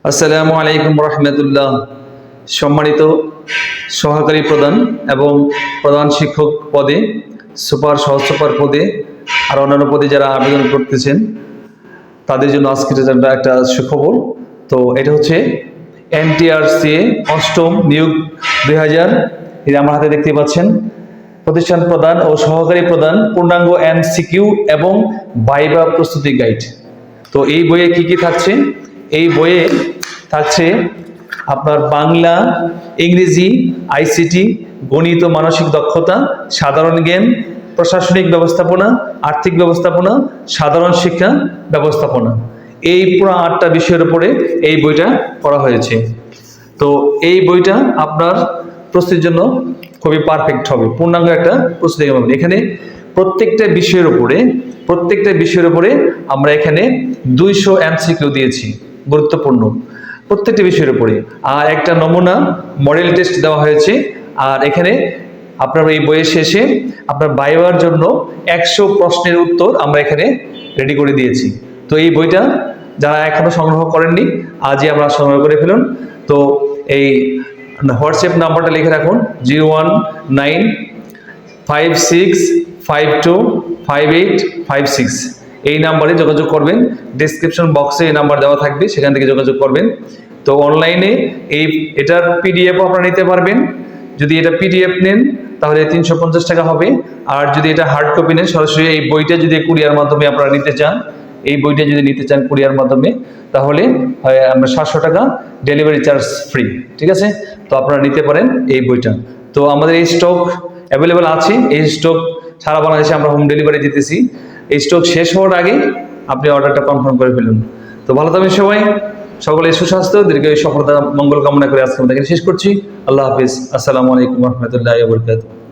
আসসালামু আলাইকুম রহমতুল্লাহ। সম্মানিত সহকারী প্রধান এবং প্রধান শিক্ষক পদে, সুপার সহসুপার পদে আর অন্যান্য পদে যারা আবেদন করতেছেন তাদের জন্য আজকের একটা সুখবর। তো এটা হচ্ছে NTRCA অষ্টম নিয়োগ 2000। এটা আমার হাতে দেখতে পাচ্ছেন, প্রতিষ্ঠান প্রদান ও সহকারী প্রদান পূর্ণাঙ্গ MCQ এবং ভাইভা প্রস্তুতি গাইড। তো এই বইয়ে কি কি থাকছে? এই বইয়ে থাকছে আপনার বাংলা, ইংরেজি, ICT, গণিত, মানসিক দক্ষতা, সাধারণ জ্ঞান, প্রশাসনিক ব্যবস্থাপনা, আর্থিক ব্যবস্থাপনা, সাধারণ শিক্ষা ব্যবস্থাপনা। এই পুরো 8টা বিষয়ের উপরে এই বইটা করা হয়েছে। তো এই বইটা আপনার প্রস্তুতির জন্য খুবই পারফেক্ট হবে, পূর্ণাঙ্গ একটা প্রস্তুতি হবে। এখানে প্রত্যেকটা বিষয়ের উপরে আমরা এখানে 200 MCQ দিয়েছি, গুরুত্বপূর্ণ প্রত্যেকটা বিষয়ের উপরে। আর একটা নমুনা মডেল টেস্ট দেওয়া হয়েছে। আর এখানে আপনার এই বইয়ের শেষে আপনার ভাইভার জন্য 100 প্রশ্নের উত্তর আমরা এখানে রেডি করে দিয়েছি। তো এই বইটা যারা এখনো সংগ্রহ করেননি, আজই আমরা সংগ্রহ করে ফেলুন। তো এই হোয়াটসঅ্যাপ নাম্বারটা লিখে রাখুন, 01956525856। এই নাম্বারে যোগাযোগ করবেন। ডিসক্রিপশন বক্সে এই নাম্বার দেওয়া থাকবে, সেখান থেকে যোগাযোগ করবেন। তো অনলাইনে এটার PDF আপনারা নিতে পারবেন। যদি এটা PDF নেন তাহলে 350 টাকা হবে। আর যদি এটা হার্ড কপি নেন, সরাসরি এই বইটা যদি কুরিয়ার মাধ্যমে আপনারা নিতে চান, কুরিয়ার মাধ্যমে, তাহলে আমরা 700 টাকা ডেলিভারি চার্জ ফ্রি। ঠিক আছে? তো আপনারা নিতে পারেন এই বইটা। তো আমাদের এই স্টক অ্যাভেলেবেল আছে। এই স্টক সারা বাংলাদেশে আমরা হোম ডেলিভারি দিতেছি। এই স্টক শেষ হওয়ার আগে আপনি অর্ডারটা কনফার্ম করে ফেলুন। তো ভালো থাকবেন সবাই, সকলে সুস্বাস্থ্য, দীর্ঘায়ু, সফলতা, মঙ্গল কামনা করে আজকে আমাদের শেষ করছি। আল্লাহ হাফিজ। আসসালামু আলাইকুম রহমতুল্লাহি ওয়া বারাকাতুহু।